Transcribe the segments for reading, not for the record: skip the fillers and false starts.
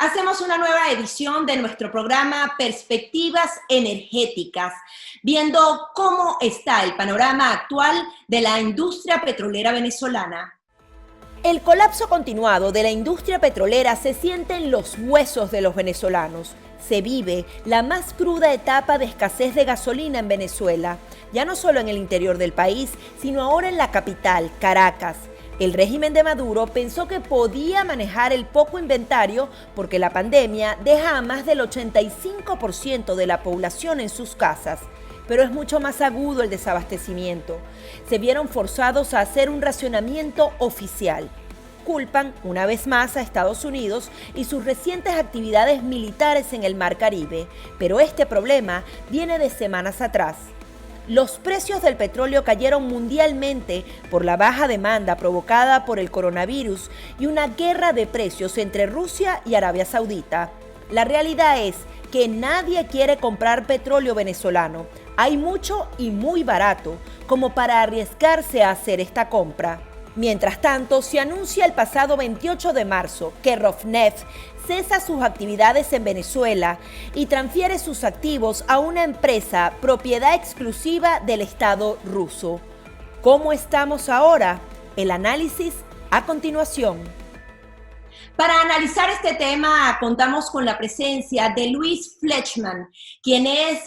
Hacemos una nueva edición de nuestro programa Perspectivas Energéticas, viendo cómo está el panorama actual de la industria petrolera venezolana. El colapso continuado de la industria petrolera se siente en los huesos de los venezolanos. Se vive la más cruda etapa de escasez de gasolina en Venezuela, ya no solo en el interior del país, sino ahora en la capital, Caracas. El régimen de Maduro pensó que podía manejar el poco inventario porque la pandemia deja a más del 85% de la población en sus casas. Pero es mucho más agudo el desabastecimiento. Se vieron forzados a hacer un racionamiento oficial. Culpan, una vez más, a Estados Unidos y sus recientes actividades militares en el Mar Caribe. Pero este problema viene de semanas atrás. Los precios del petróleo cayeron mundialmente por la baja demanda provocada por el coronavirus y una guerra de precios entre Rusia y Arabia Saudita. La realidad es que nadie quiere comprar petróleo venezolano. Hay mucho y muy barato como para arriesgarse a hacer esta compra. Mientras tanto, se anuncia el pasado 28 de marzo que Rosneft cesa sus actividades en Venezuela y transfiere sus activos a una empresa propiedad exclusiva del Estado ruso. ¿Cómo estamos ahora? El análisis a continuación. Para analizar este tema, contamos con la presencia de Luis Fleischmann, quien es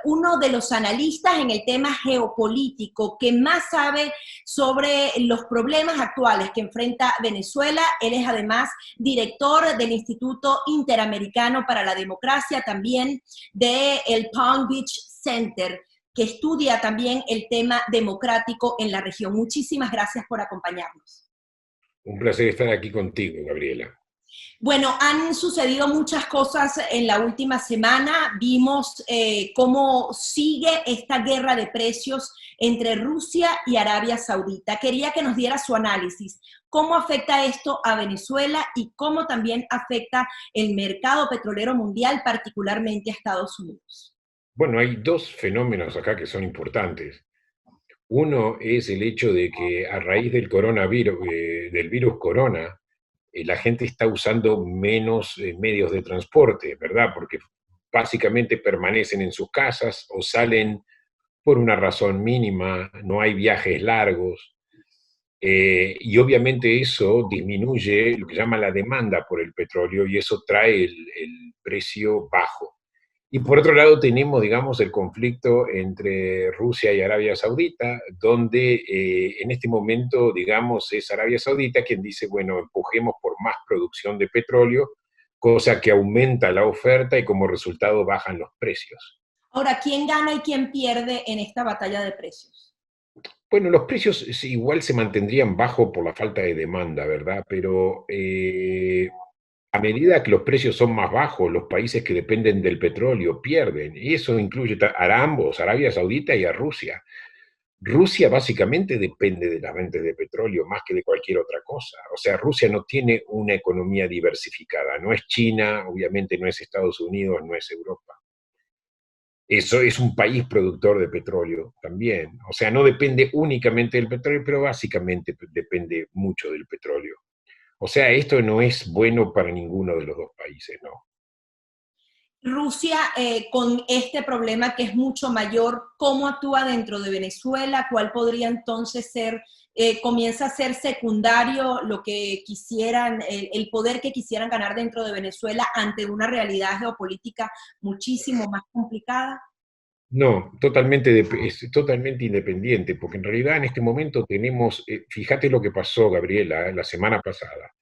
uno de los analistas en el tema geopolítico que más sabe sobre los problemas actuales que enfrenta Venezuela. Él es además director del Instituto Interamericano para la Democracia, también del Palm Beach Center, que estudia también el tema democrático en la región. Muchísimas gracias por acompañarnos. Un placer estar aquí contigo, Gabriela. Bueno, han sucedido muchas cosas en la última semana. Vimos cómo sigue esta guerra de precios entre Rusia y Arabia Saudita. Quería que nos diera su análisis. ¿Cómo afecta esto a Venezuela y cómo también afecta el mercado petrolero mundial, particularmente a Estados Unidos? Bueno, hay dos fenómenos acá que son importantes. Uno es el hecho de que a raíz del coronavirus, del virus corona, la gente está usando menos medios de transporte, ¿verdad? Porque básicamente permanecen en sus casas o salen por una razón mínima, no hay viajes largos, y obviamente eso disminuye lo que llama la demanda por el petróleo y eso trae el precio bajo. Y por otro lado tenemos, digamos, el conflicto entre Rusia y Arabia Saudita, donde en este momento, digamos, es Arabia Saudita quien dice, bueno, empujemos por más producción de petróleo, cosa que aumenta la oferta y como resultado bajan los precios. Ahora, ¿quién gana y quién pierde en esta batalla de precios? Bueno, los precios igual se mantendrían bajos por la falta de demanda, ¿verdad? Pero a medida que los precios son más bajos, los países que dependen del petróleo pierden, y eso incluye a ambos, a Arabia Saudita y a Rusia. Rusia básicamente depende de las ventas de petróleo más que de cualquier otra cosa. O sea, Rusia no tiene una economía diversificada, no es China, obviamente no es Estados Unidos, no es Europa. Eso es un país productor de petróleo también. O sea, no depende únicamente del petróleo, pero básicamente depende mucho del petróleo. O sea, esto no es bueno para ninguno de los dos países, ¿no? Rusia, con este problema que es mucho mayor, ¿cómo actúa dentro de Venezuela? ¿Cuál podría entonces ser, comienza a ser secundario lo que quisieran, el poder que quisieran ganar dentro de Venezuela ante una realidad geopolítica muchísimo más complicada? No, es totalmente independiente, porque en realidad en este momento tenemos, fíjate lo que pasó, Gabriela, la semana pasada.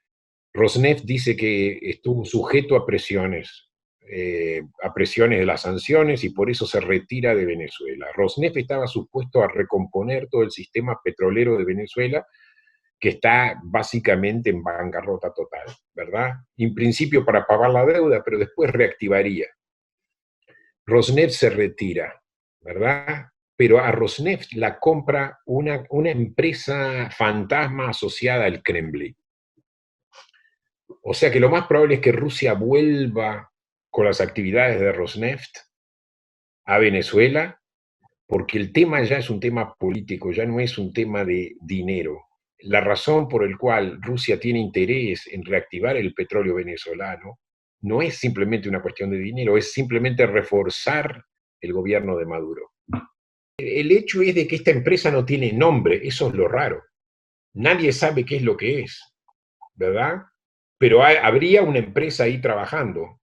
Rosneft dice que estuvo sujeto a presiones de las sanciones y por eso se retira de Venezuela. Rosneft estaba supuesto a recomponer todo el sistema petrolero de Venezuela, que está básicamente en bancarrota total, ¿verdad? En principio para pagar la deuda, pero después reactivaría. Rosneft se retira, ¿verdad? Pero a Rosneft la compra una empresa fantasma asociada al Kremlin. O sea que lo más probable es que Rusia vuelva con las actividades de Rosneft a Venezuela, porque el tema ya es un tema político, ya no es un tema de dinero. La razón por la cual Rusia tiene interés en reactivar el petróleo venezolano no es simplemente una cuestión de dinero, es simplemente reforzar el gobierno de Maduro. El hecho es de que esta empresa no tiene nombre, eso es lo raro. Nadie sabe qué es lo que es, ¿verdad? Pero habría una empresa ahí trabajando.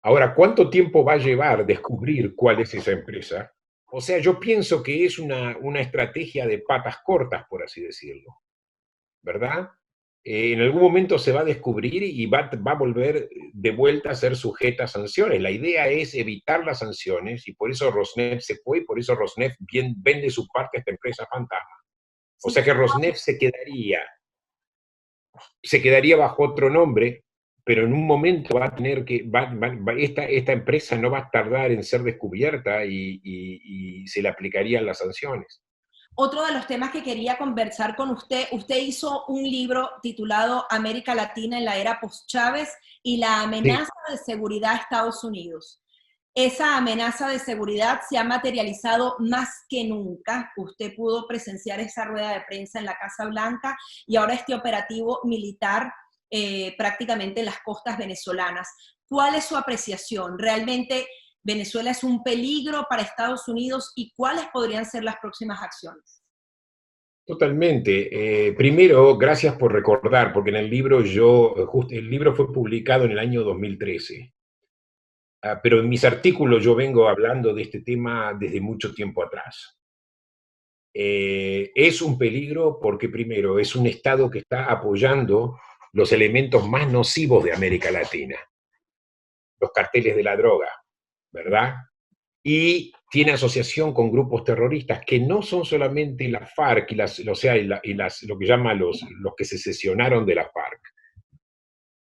Ahora, ¿cuánto tiempo va a llevar descubrir cuál es esa empresa? O sea, yo pienso que es una estrategia de patas cortas, por así decirlo, ¿verdad? En algún momento se va a descubrir y va a volver de vuelta a ser sujeta a sanciones. La idea es evitar las sanciones y por eso Rosneft se fue y por eso Rosneft vende su parte a esta empresa fantasma. O sea que Rosneft se quedaría bajo otro nombre, pero en un momento va a tener que, esta empresa no va a tardar en ser descubierta y se le aplicarían las sanciones. Otro de los temas que quería conversar con usted, usted hizo un libro titulado América Latina en la era post-Chávez y la amenaza de seguridad a Estados Unidos. Esa amenaza de seguridad se ha materializado más que nunca. Usted pudo presenciar esa rueda de prensa en la Casa Blanca y ahora este operativo militar prácticamente en las costas venezolanas. ¿Cuál es su apreciación? ¿Realmente Venezuela es un peligro para Estados Unidos y cuáles podrían ser las próximas acciones? Totalmente. Primero, gracias por recordar, porque en el libro el libro fue publicado en el año 2013. Pero en mis artículos yo vengo hablando de este tema desde mucho tiempo atrás. Es un peligro porque primero es un Estado que está apoyando los elementos más nocivos de América Latina, los carteles de la droga, ¿verdad? Y tiene asociación con grupos terroristas que no son solamente la FARC lo que llaman los que secesionaron de la FARC.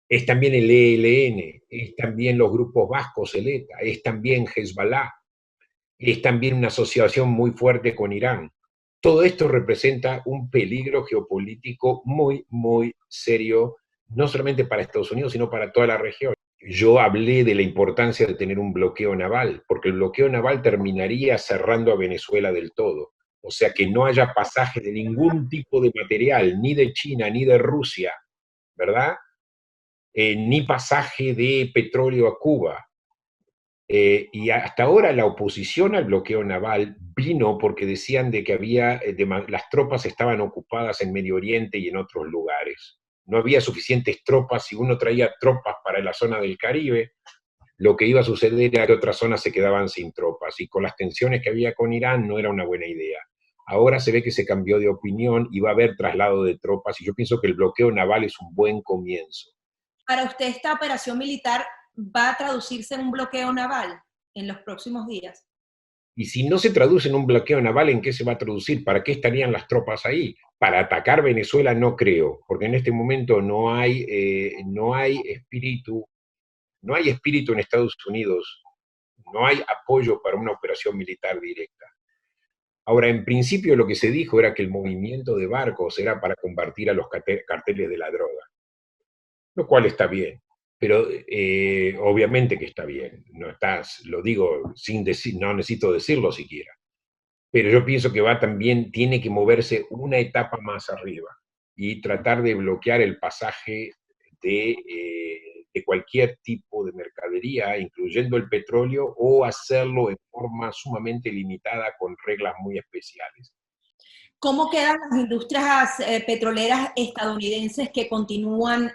Es también el ELN, es también los grupos vascos, el ETA, es también Hezbollah, es también una asociación muy fuerte con Irán. Todo esto representa un peligro geopolítico muy, muy serio, no solamente para Estados Unidos, sino para toda la región. Yo hablé de la importancia de tener un bloqueo naval, porque el bloqueo naval terminaría cerrando a Venezuela del todo. O sea, que no haya pasaje de ningún tipo de material, ni de China, ni de Rusia, ¿verdad? Ni pasaje de petróleo a Cuba. Y hasta ahora la oposición al bloqueo naval vino porque decían de que las tropas estaban ocupadas en Medio Oriente y en otros lugares. No había suficientes tropas. Si uno traía tropas para la zona del Caribe, lo que iba a suceder era que otras zonas se quedaban sin tropas. Y con las tensiones que había con Irán no era una buena idea. Ahora se ve que se cambió de opinión y va a haber traslado de tropas. Y yo pienso que el bloqueo naval es un buen comienzo. Para usted, esta operación militar va a traducirse en un bloqueo naval en los próximos días. Y si no se traduce en un bloqueo naval, ¿en qué se va a traducir? ¿Para qué estarían las tropas ahí? Para atacar Venezuela no creo, porque en este momento no hay espíritu en Estados Unidos, no hay apoyo para una operación militar directa. Ahora, en principio lo que se dijo era que el movimiento de barcos era para combatir a los carteles de la droga, lo cual está bien. Pero obviamente que está bien, lo digo sin decir, no necesito decirlo siquiera. Pero yo pienso que tiene que moverse una etapa más arriba y tratar de bloquear el pasaje de cualquier tipo de mercadería, incluyendo el petróleo, o hacerlo en forma sumamente limitada con reglas muy especiales. ¿Cómo quedan las industrias petroleras estadounidenses que continúan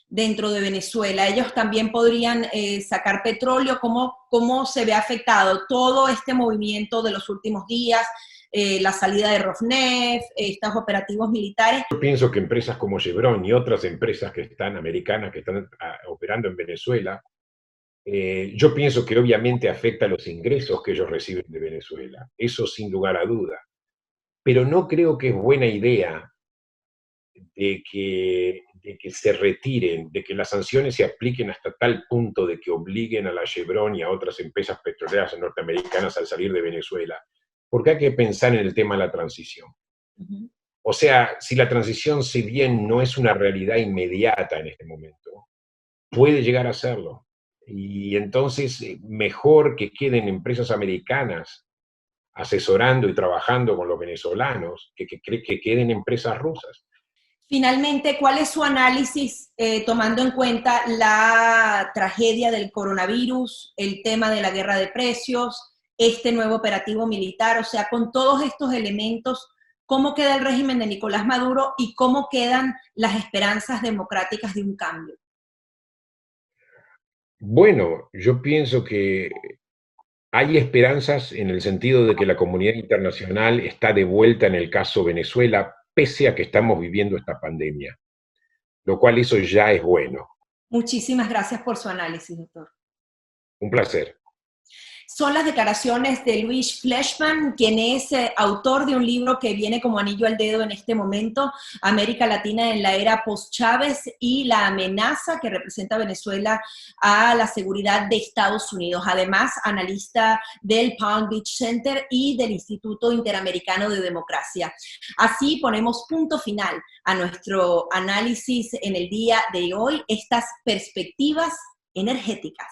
dentro de Venezuela? ¿Ellos también podrían sacar petróleo? ¿Cómo se ve afectado todo este movimiento de los últimos días? La salida de Rosneft, estos operativos militares. Yo pienso que empresas como Chevron y otras empresas americanas que están operando en Venezuela, yo pienso que obviamente afecta los ingresos que ellos reciben de Venezuela. Eso sin lugar a duda. Pero no creo que es buena idea de que se retiren, de que las sanciones se apliquen hasta tal punto de que obliguen a la Chevron y a otras empresas petroleras norteamericanas a salir de Venezuela, porque hay que pensar en el tema de la transición. Uh-huh. O sea, si la transición, si bien no es una realidad inmediata en este momento, puede llegar a serlo. Y entonces, mejor que queden empresas americanas asesorando y trabajando con los venezolanos que queden empresas rusas. Finalmente, ¿cuál es su análisis tomando en cuenta la tragedia del coronavirus, el tema de la guerra de precios, este nuevo operativo militar? O sea, con todos estos elementos, ¿cómo queda el régimen de Nicolás Maduro y cómo quedan las esperanzas democráticas de un cambio? Bueno, yo pienso que hay esperanzas en el sentido de que la comunidad internacional está de vuelta en el caso Venezuela, pese a que estamos viviendo esta pandemia, lo cual eso ya es bueno. Muchísimas gracias por su análisis, doctor. Un placer. Son las declaraciones de Luis Fleischmann, quien es autor de un libro que viene como anillo al dedo en este momento, América Latina en la era post-Chávez y la amenaza que representa Venezuela a la seguridad de Estados Unidos. Además, analista del Palm Beach Center y del Instituto Interamericano de Democracia. Así ponemos punto final a nuestro análisis en el día de hoy, estas perspectivas energéticas.